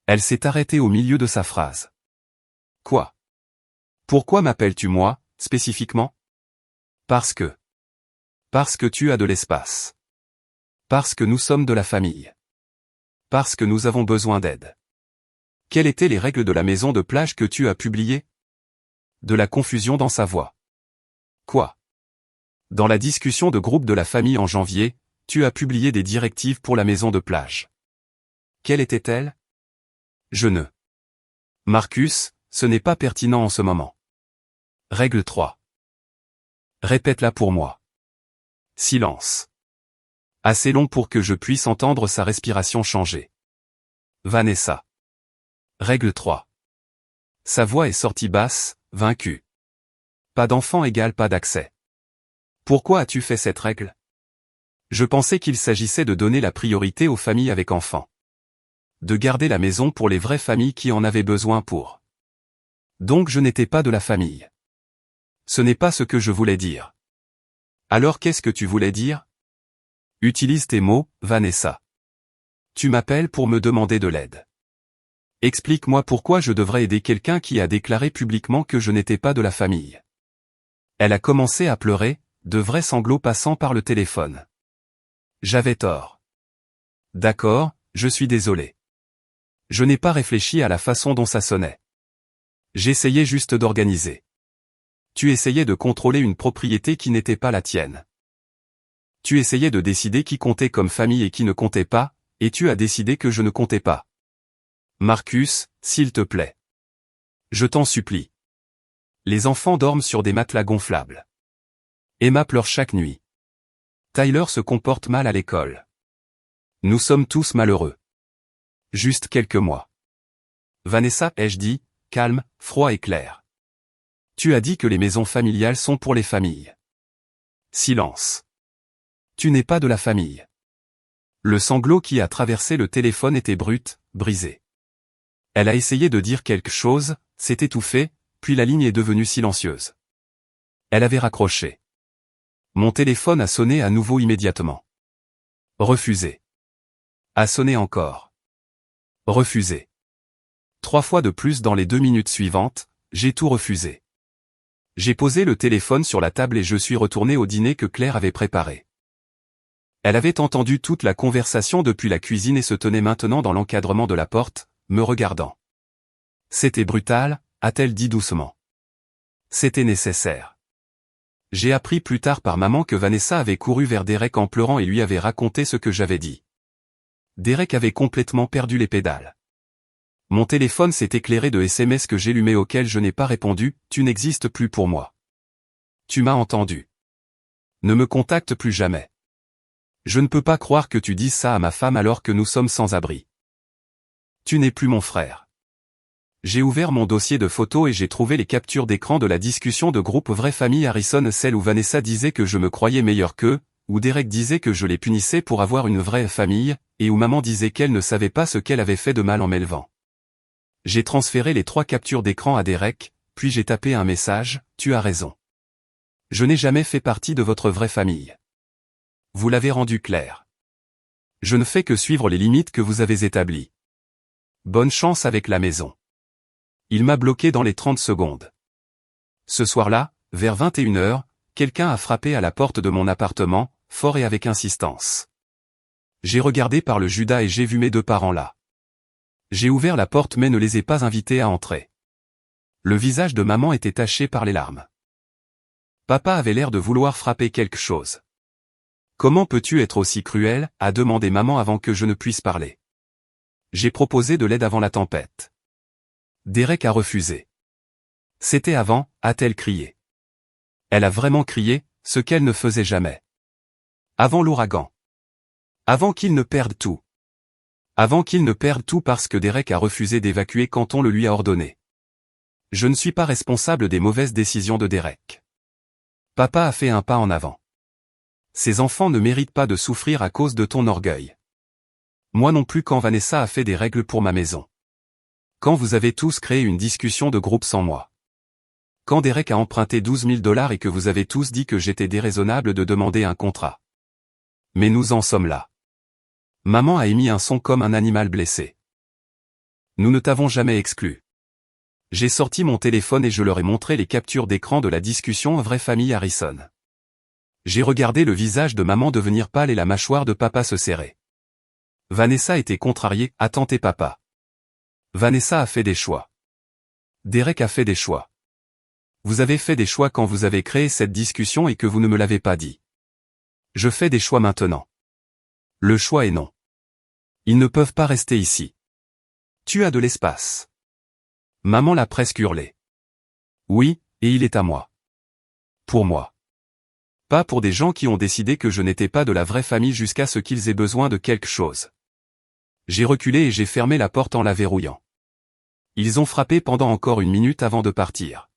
[SPEAKER 1] Elle s'est arrêtée au milieu de sa phrase. Quoi? Pourquoi m'appelles-tu moi, spécifiquement? Parce que tu as de l'espace. Parce que nous sommes de la famille. Parce que nous avons besoin d'aide. Quelles étaient les règles de la maison de plage que tu as publiées? De la confusion dans sa voix. Quoi? Dans la discussion de groupe de la famille en janvier, tu as publié des directives pour la maison de plage. Quelles étaient-elles? Je ne. Marcus, ce n'est pas pertinent en ce moment. Règle 3. Répète-la pour moi. Silence. Assez long pour que je puisse entendre sa respiration changer. Vanessa. Règle 3. Sa voix est sortie basse, vaincue. Pas d'enfant égale pas d'accès. Pourquoi as-tu fait cette règle? Je pensais qu'il s'agissait de donner la priorité aux familles avec enfants. De garder la maison pour les vraies familles qui en avaient besoin pour. Donc je n'étais pas de la famille. Ce n'est pas ce que je voulais dire. Alors qu'est-ce que tu voulais dire? Utilise tes mots, Vanessa. Tu m'appelles pour me demander de l'aide. Explique-moi pourquoi je devrais aider quelqu'un qui a déclaré publiquement que je n'étais pas de la famille. Elle a commencé à pleurer, de vrais sanglots passant par le téléphone. J'avais tort. D'accord, je suis désolé. Je n'ai pas réfléchi à la façon dont ça sonnait. J'essayais juste d'organiser. Tu essayais de contrôler une propriété qui n'était pas la tienne. Tu essayais de décider qui comptait comme famille et qui ne comptait pas, et tu as décidé que je ne comptais pas. Marcus, s'il te plaît. Je t'en supplie. Les enfants dorment sur des matelas gonflables. Emma pleure chaque nuit. Tyler se comporte mal à l'école. Nous sommes tous malheureux. Juste quelques mois. Vanessa, ai-je dit, calme, froid et clair. Tu as dit que les maisons familiales sont pour les familles. Silence. Tu n'es pas de la famille. Le sanglot qui a traversé le téléphone était brut, brisé. Elle a essayé de dire quelque chose, s'est étouffée, puis la ligne est devenue silencieuse. Elle avait raccroché. Mon téléphone a sonné à nouveau immédiatement. Refusé. A sonné encore. Refusé. 3 fois de plus dans les 2 minutes suivantes, j'ai tout refusé. J'ai posé le téléphone sur la table et je suis retourné au dîner que Claire avait préparé. Elle avait entendu toute la conversation depuis la cuisine et se tenait maintenant dans l'encadrement de la porte, me regardant. C'était brutal, a-t-elle dit doucement. C'était nécessaire. J'ai appris plus tard par maman que Vanessa avait couru vers Derek en pleurant et lui avait raconté ce que j'avais dit. Derek avait complètement perdu les pédales. Mon téléphone s'est éclairé de SMS que j'ai lus mais auxquels je n'ai pas répondu, tu n'existes plus pour moi. Tu m'as entendu. Ne me contacte plus jamais. Je ne peux pas croire que tu dises ça à ma femme alors que nous sommes sans abri. Tu n'es plus mon frère. J'ai ouvert mon dossier de photos et j'ai trouvé les captures d'écran de la discussion de groupe Vraie Famille Harrison, celle où Vanessa disait que je me croyais meilleur qu'eux, où Derek disait que je les punissais pour avoir une vraie famille, et où maman disait qu'elle ne savait pas ce qu'elle avait fait de mal en m'élevant. J'ai transféré les 3 captures d'écran à Derek, puis j'ai tapé un message, tu as raison. Je n'ai jamais fait partie de votre vraie famille. Vous l'avez rendu clair. Je ne fais que suivre les limites que vous avez établies. Bonne chance avec la maison. Il m'a bloqué dans les 30 secondes. Ce soir-là, vers 21h, quelqu'un a frappé à la porte de mon appartement, fort et avec insistance. J'ai regardé par le Judas et j'ai vu mes 2 parents là. J'ai ouvert la porte mais ne les ai pas invités à entrer. Le visage de maman était taché par les larmes. Papa avait l'air de vouloir frapper quelque chose. Comment peux-tu être aussi cruel, a demandé maman avant que je ne puisse parler. J'ai proposé de l'aide avant la tempête. Derek a refusé. C'était avant, a-t-elle crié. Elle a vraiment crié, ce qu'elle ne faisait jamais. Avant l'ouragan. Avant qu'il ne perde tout. Avant qu'il ne perde tout parce que Derek a refusé d'évacuer quand on le lui a ordonné. Je ne suis pas responsable des mauvaises décisions de Derek. Papa a fait un pas en avant. Ces enfants ne méritent pas de souffrir à cause de ton orgueil. Moi non plus quand Vanessa a fait des règles pour ma maison. Quand vous avez tous créé une discussion de groupe sans moi. Quand Derek a emprunté 12 000 $ et que vous avez tous dit que j'étais déraisonnable de demander un contrat. Mais nous en sommes là. Maman a émis un son comme un animal blessé. Nous ne t'avons jamais exclu. J'ai sorti mon téléphone et je leur ai montré les captures d'écran de la discussion Vraie famille Harrison. J'ai regardé le visage de maman devenir pâle et la mâchoire de papa se serrer. Vanessa était contrariée, a tenté papa. Vanessa a fait des choix. Derek a fait des choix. Vous avez fait des choix quand vous avez créé cette discussion et que vous ne me l'avez pas dit. Je fais des choix maintenant. Le choix est non. Ils ne peuvent pas rester ici. Tu as de l'espace. Maman l'a presque hurlé. Oui, et il est à moi. Pour moi. Pas pour des gens qui ont décidé que je n'étais pas de la vraie famille jusqu'à ce qu'ils aient besoin de quelque chose. J'ai reculé et j'ai fermé la porte en la verrouillant. Ils ont frappé pendant encore 1 minute avant de partir.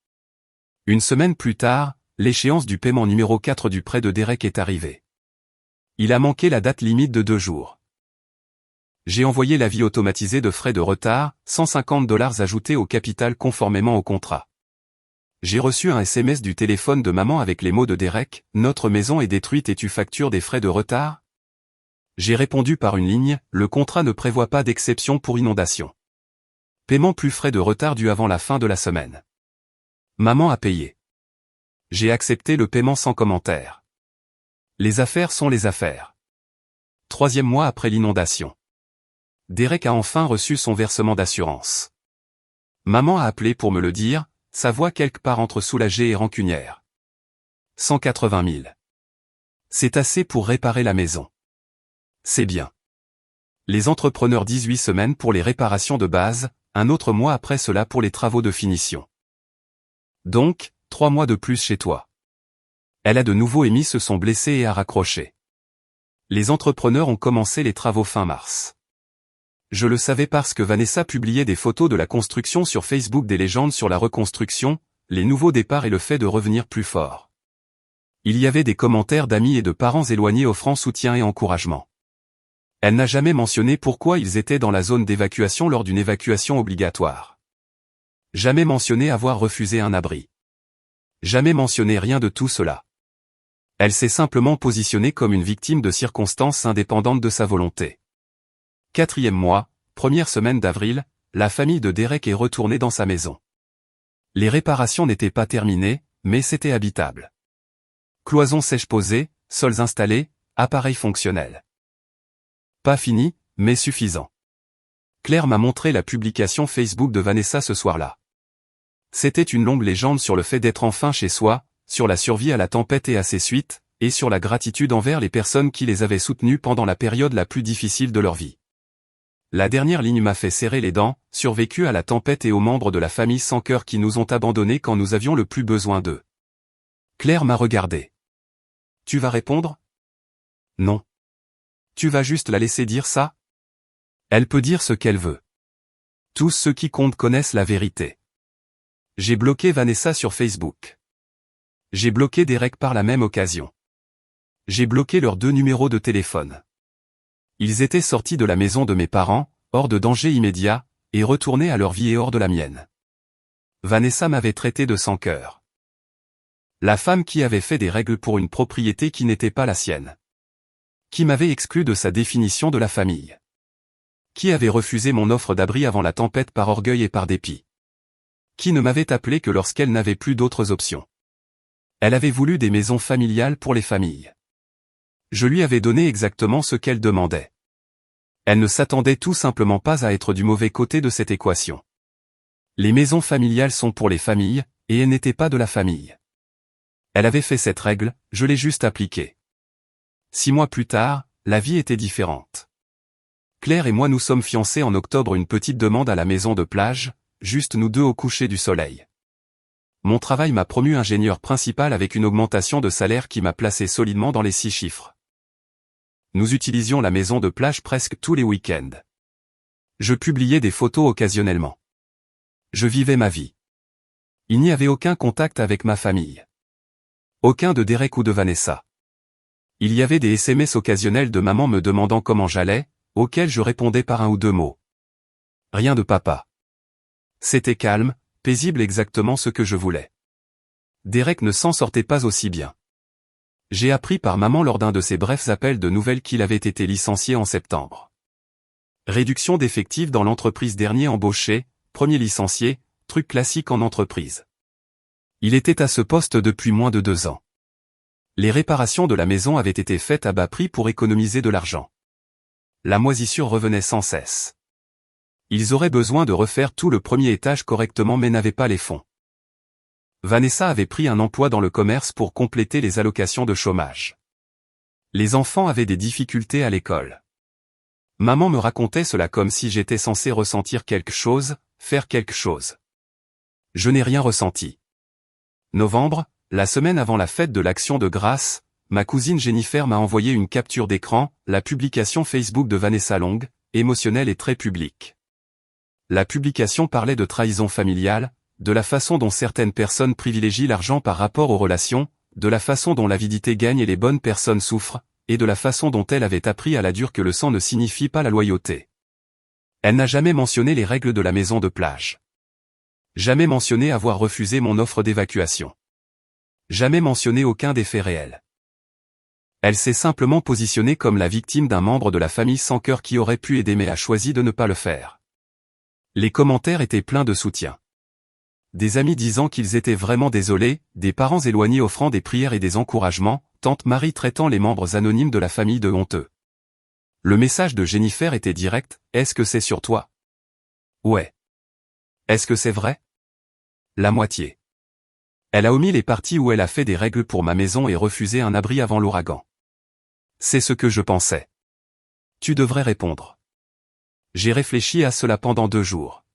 [SPEAKER 1] Une semaine plus tard, l'échéance du paiement numéro 4 du prêt de Derek est arrivée. Il a manqué la date limite de 2 jours. J'ai envoyé l'avis automatisé de frais de retard, 150 $ ajoutés au capital conformément au contrat. J'ai reçu un SMS du téléphone de maman avec les mots de Derek, « Notre maison est détruite et tu factures des frais de retard ?» J'ai répondu par une ligne, « Le contrat ne prévoit pas d'exception pour inondation. Paiement plus frais de retard dû avant la fin de la semaine. » Maman a payé. J'ai accepté le paiement sans commentaire. Les affaires sont les affaires. 3e mois après l'inondation. Derek a enfin reçu son versement d'assurance. Maman a appelé pour me le dire, sa voix quelque part entre soulagée et rancunière. 180 000. C'est assez pour réparer la maison. C'est bien. Les entrepreneurs 18 semaines pour les réparations de base, un autre mois après cela pour les travaux de finition. Donc, 3 mois de plus chez toi. Elle a de nouveau émis se sont blessés et a raccroché. Les entrepreneurs ont commencé les travaux fin mars. Je le savais parce que Vanessa publiait des photos de la construction sur Facebook, des légendes sur la reconstruction, les nouveaux départs et le fait de revenir plus fort. Il y avait des commentaires d'amis et de parents éloignés offrant soutien et encouragement. Elle n'a jamais mentionné pourquoi ils étaient dans la zone d'évacuation lors d'une évacuation obligatoire. Jamais mentionné avoir refusé un abri. Jamais mentionné rien de tout cela. Elle s'est simplement positionnée comme une victime de circonstances indépendantes de sa volonté. 4e mois, première semaine d'avril, la famille de Derek est retournée dans sa maison. Les réparations n'étaient pas terminées, mais c'était habitable. Cloisons sèches posées, sols installés, appareils fonctionnels. Pas fini, mais suffisant. Claire m'a montré la publication Facebook de Vanessa ce soir-là. C'était une longue légende sur le fait d'être enfin chez soi, sur la survie à la tempête et à ses suites, et sur la gratitude envers les personnes qui les avaient soutenues pendant la période la plus difficile de leur vie. La dernière ligne m'a fait serrer les dents, survécu à la tempête et aux membres de la famille sans cœur qui nous ont abandonnés quand nous avions le plus besoin d'eux. Claire m'a regardé. Tu vas répondre? Non. Tu vas juste la laisser dire ça? Elle peut dire ce qu'elle veut. Tous ceux qui comptent connaissent la vérité. J'ai bloqué Vanessa sur Facebook. J'ai bloqué Derek par la même occasion. J'ai bloqué leurs 2 numéros de téléphone. Ils étaient sortis de la maison de mes parents, hors de danger immédiat, et retournés à leur vie et hors de la mienne. Vanessa m'avait traité de sans cœur. La femme qui avait fait des règles pour une propriété qui n'était pas la sienne. Qui m'avait exclu de sa définition de la famille. Qui avait refusé mon offre d'abri avant la tempête par orgueil et par dépit. Qui ne m'avait appelé que lorsqu'elle n'avait plus d'autres options. Elle avait voulu des maisons familiales pour les familles. Je lui avais donné exactement ce qu'elle demandait. Elle ne s'attendait tout simplement pas à être du mauvais côté de cette équation. Les maisons familiales sont pour les familles, et elle n'était pas de la famille. Elle avait fait cette règle, je l'ai juste appliquée. 6 mois plus tard, la vie était différente. Claire et moi nous sommes fiancés en octobre, une petite demande à la maison de plage, juste nous deux au coucher du soleil. Mon travail m'a promu ingénieur principal avec une augmentation de salaire qui m'a placé solidement dans les 6 chiffres. Nous utilisions la maison de plage presque tous les week-ends. Je publiais des photos occasionnellement. Je vivais ma vie. Il n'y avait aucun contact avec ma famille. Aucun de Derek ou de Vanessa. Il y avait des SMS occasionnels de maman me demandant comment j'allais, auxquels je répondais par 1 ou 2 mots. Rien de papa. C'était calme, paisible, exactement ce que je voulais. Derek ne s'en sortait pas aussi bien. J'ai appris par maman lors d'un de ses brefs appels de nouvelles qu'il avait été licencié en septembre. Réduction d'effectifs dans l'entreprise, dernier embauché, premier licencié, truc classique en entreprise. Il était à ce poste depuis moins de 2 ans. Les réparations de la maison avaient été faites à bas prix pour économiser de l'argent. La moisissure revenait sans cesse. Ils auraient besoin de refaire tout le premier étage correctement mais n'avaient pas les fonds. Vanessa avait pris un emploi dans le commerce pour compléter les allocations de chômage. Les enfants avaient des difficultés à l'école. Maman me racontait cela comme si j'étais censé ressentir quelque chose, faire quelque chose. Je n'ai rien ressenti. Novembre, la semaine avant la fête de l'Action de grâce, ma cousine Jennifer m'a envoyé une capture d'écran, la publication Facebook de Vanessa Long, émotionnelle et très publique. La publication parlait de trahison familiale, de la façon dont certaines personnes privilégient l'argent par rapport aux relations, de la façon dont l'avidité gagne et les bonnes personnes souffrent, et de la façon dont elle avait appris à la dure que le sang ne signifie pas la loyauté. Elle n'a jamais mentionné les règles de la maison de plage. Jamais mentionné avoir refusé mon offre d'évacuation. Jamais mentionné aucun des faits réels. Elle s'est simplement positionnée comme la victime d'un membre de la famille sans cœur qui aurait pu aider mais a choisi de ne pas le faire. Les commentaires étaient pleins de soutien. Des amis disant qu'ils étaient vraiment désolés, des parents éloignés offrant des prières et des encouragements, tante Marie traitant les membres anonymes de la famille de honteux. Le message de Jennifer était direct, est-ce que c'est sur toi? Ouais. Est-ce que c'est vrai? La moitié. Elle a omis les parties où elle a fait des règles pour ma maison et refusé un abri avant l'ouragan. C'est ce que je pensais. Tu devrais répondre. J'ai réfléchi à cela pendant 2 jours.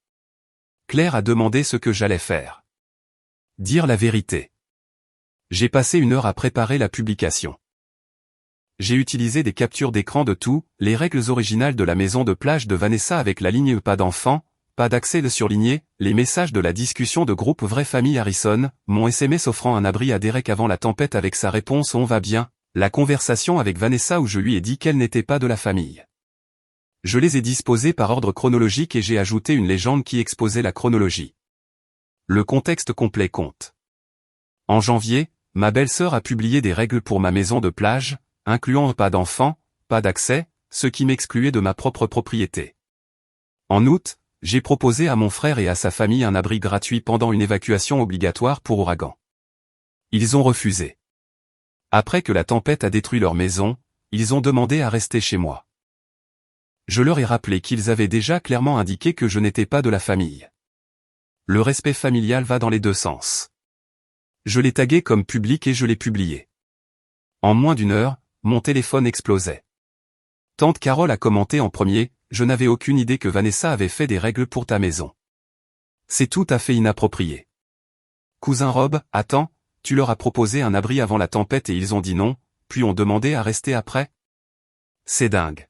[SPEAKER 1] Claire a demandé ce que j'allais faire. Dire la vérité. J'ai passé 1 heure à préparer la publication. J'ai utilisé des captures d'écran de tout, les règles originales de la maison de plage de Vanessa avec la ligne pas d'enfant, pas d'accès de surligné, les messages de la discussion de groupe Vraie Famille Harrison, mon SMS offrant un abri à Derek avant la tempête avec sa réponse on va bien, la conversation avec Vanessa où je lui ai dit qu'elle n'était pas de la famille. Je les ai disposés par ordre chronologique et j'ai ajouté une légende qui exposait la chronologie. Le contexte complet compte. En janvier, ma belle-sœur a publié des règles pour ma maison de plage, incluant pas d'enfant, pas d'accès, ce qui m'excluait de ma propre propriété. En août, j'ai proposé à mon frère et à sa famille un abri gratuit pendant une évacuation obligatoire pour ouragan. Ils ont refusé. Après que la tempête a détruit leur maison, ils ont demandé à rester chez moi. Je leur ai rappelé qu'ils avaient déjà clairement indiqué que je n'étais pas de la famille. Le respect familial va dans les 2 sens. Je l'ai tagué comme public et je l'ai publié. En moins d'1 heure, mon téléphone explosait. Tante Carole a commenté en premier, je n'avais aucune idée que Vanessa avait fait des règles pour ta maison. C'est tout à fait inapproprié. Cousin Rob, attends, tu leur as proposé un abri avant la tempête et ils ont dit non, puis ont demandé à rester après? C'est dingue.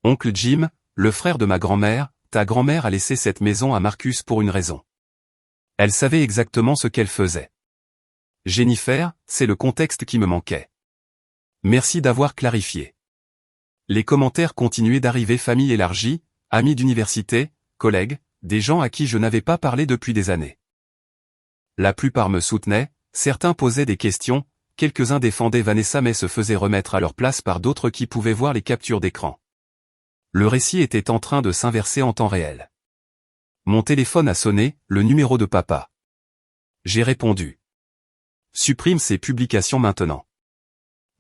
[SPEAKER 1] Oncle Jim, le frère de ma grand-mère, ta grand-mère a laissé cette maison à Marcus pour une raison. Elle savait exactement ce qu'elle faisait. Jennifer, c'est le contexte qui me manquait. Merci d'avoir clarifié. Les commentaires continuaient d'arriver, famille élargie, amis d'université, collègues, des gens à qui je n'avais pas parlé depuis des années. La plupart me soutenaient, certains posaient des questions, quelques-uns défendaient Vanessa mais se faisaient remettre à leur place par d'autres qui pouvaient voir les captures d'écran. Le récit était en train de s'inverser en temps réel. Mon téléphone a sonné, le numéro de papa. J'ai répondu. Supprime ces publications maintenant.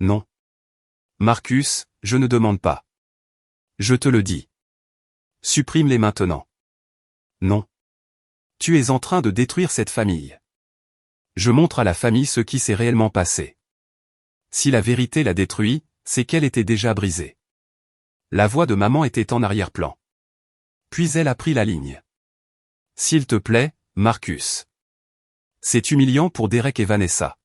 [SPEAKER 1] Non. Marcus, je ne demande pas. Je te le dis. Supprime-les maintenant. Non. Tu es en train de détruire cette famille. Je montre à la famille ce qui s'est réellement passé. Si la vérité l'a détruit, c'est qu'elle était déjà brisée. La voix de maman était en arrière-plan. Puis elle a pris la ligne. S'il te plaît, Marcus. C'est humiliant pour Derek et Vanessa.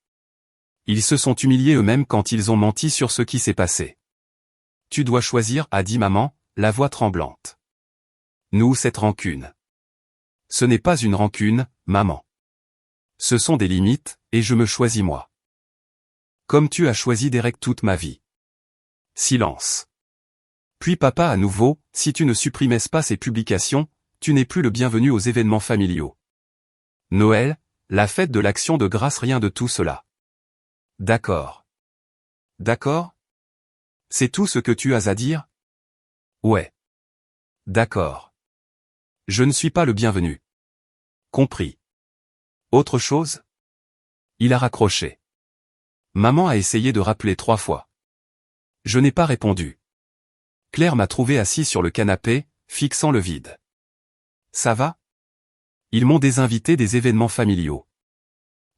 [SPEAKER 1] Ils se sont humiliés eux-mêmes quand ils ont menti sur ce qui s'est passé. Tu dois choisir, a dit maman, la voix tremblante. Nous, cette rancune. Ce n'est pas une rancune, maman. Ce sont des limites, et je me choisis moi. Comme tu as choisi Derek toute ma vie. Silence. Puis papa à nouveau, si tu ne supprimais pas ces publications, tu n'es plus le bienvenu aux événements familiaux. Noël, la fête de l'Action de grâce, rien de tout cela. D'accord. D'accord? C'est tout ce que tu as à dire? Ouais. D'accord. Je ne suis pas le bienvenu. Compris. Autre chose? Il a raccroché. Maman a essayé de rappeler 3 fois. Je n'ai pas répondu. Claire m'a trouvé assis sur le canapé, fixant le vide. Ça va? Ils m'ont désinvité des événements familiaux.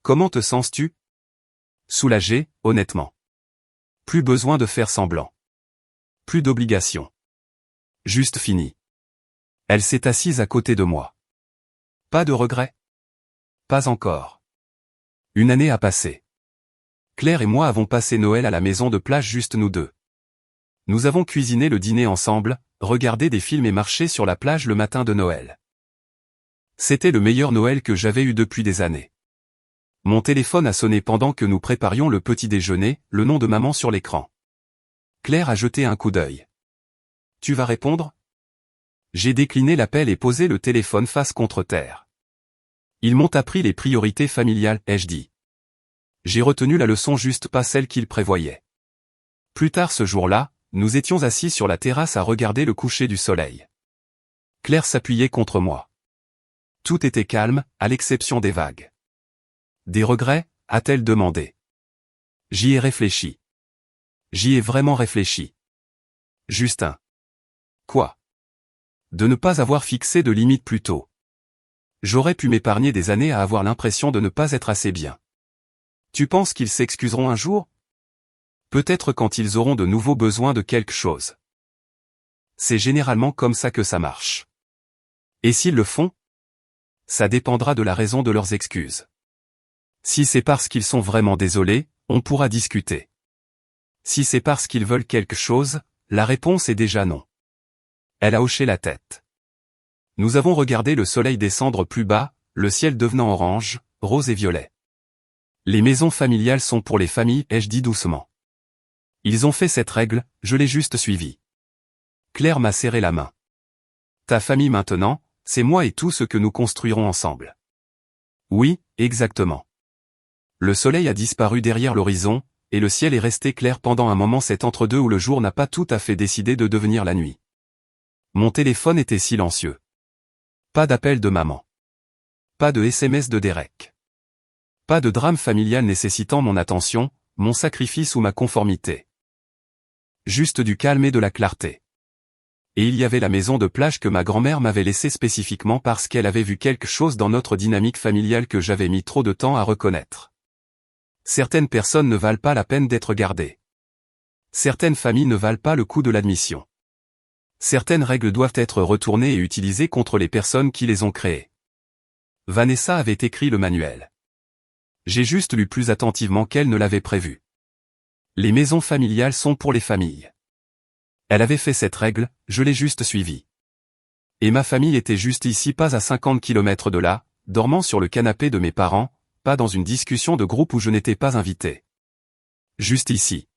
[SPEAKER 1] Comment te sens-tu? Soulagé, honnêtement. Plus besoin de faire semblant. Plus d'obligation. Juste fini. Elle s'est assise à côté de moi. Pas de regret? Pas encore. Une année a passé. Claire et moi avons passé Noël à la maison de plage, juste nous deux. Nous avons cuisiné le dîner ensemble, regardé des films et marché sur la plage le matin de Noël. C'était le meilleur Noël que j'avais eu depuis des années. Mon téléphone a sonné pendant que nous préparions le petit déjeuner, le nom de maman sur l'écran. Claire a jeté un coup d'œil. Tu vas répondre? J'ai décliné l'appel et posé le téléphone face contre terre. Ils m'ont appris les priorités familiales, ai-je dit. J'ai retenu la leçon, juste pas celle qu'ils prévoyaient. Plus tard ce jour-là, nous étions assis sur la terrasse à regarder le coucher du soleil. Claire s'appuyait contre moi. Tout était calme, à l'exception des vagues. Des regrets, a-t-elle demandé. J'y ai réfléchi. J'y ai vraiment réfléchi. Justin. Quoi? De ne pas avoir fixé de limite plus tôt. J'aurais pu m'épargner des années à avoir l'impression de ne pas être assez bien. Tu penses qu'ils s'excuseront un jour? Peut-être quand ils auront de nouveau besoin de quelque chose. C'est généralement comme ça que ça marche. Et s'ils le font? Ça dépendra de la raison de leurs excuses. Si c'est parce qu'ils sont vraiment désolés, on pourra discuter. Si c'est parce qu'ils veulent quelque chose, la réponse est déjà non. Elle a hoché la tête. Nous avons regardé le soleil descendre plus bas, le ciel devenant orange, rose et violet. Les maisons familiales sont pour les familles, ai-je dit doucement. Ils ont fait cette règle, je l'ai juste suivie. Claire m'a serré la main. Ta famille maintenant, c'est moi et tout ce que nous construirons ensemble. Oui, exactement. Le soleil a disparu derrière l'horizon, et le ciel est resté clair pendant un moment, cet entre-deux où le jour n'a pas tout à fait décidé de devenir la nuit. Mon téléphone était silencieux. Pas d'appel de maman. Pas de SMS de Derek. Pas de drame familial nécessitant mon attention, mon sacrifice ou ma conformité. Juste du calme et de la clarté. Et il y avait la maison de plage que ma grand-mère m'avait laissée spécifiquement parce qu'elle avait vu quelque chose dans notre dynamique familiale que j'avais mis trop de temps à reconnaître. Certaines personnes ne valent pas la peine d'être gardées. Certaines familles ne valent pas le coup de l'admission. Certaines règles doivent être retournées et utilisées contre les personnes qui les ont créées. Vanessa avait écrit le manuel. J'ai juste lu plus attentivement qu'elle ne l'avait prévu. Les maisons familiales sont pour les familles. Elle avait fait cette règle, je l'ai juste suivie. Et ma famille était juste ici, pas à 50 km de là, dormant sur le canapé de mes parents, pas dans une discussion de groupe où je n'étais pas invité. Juste ici.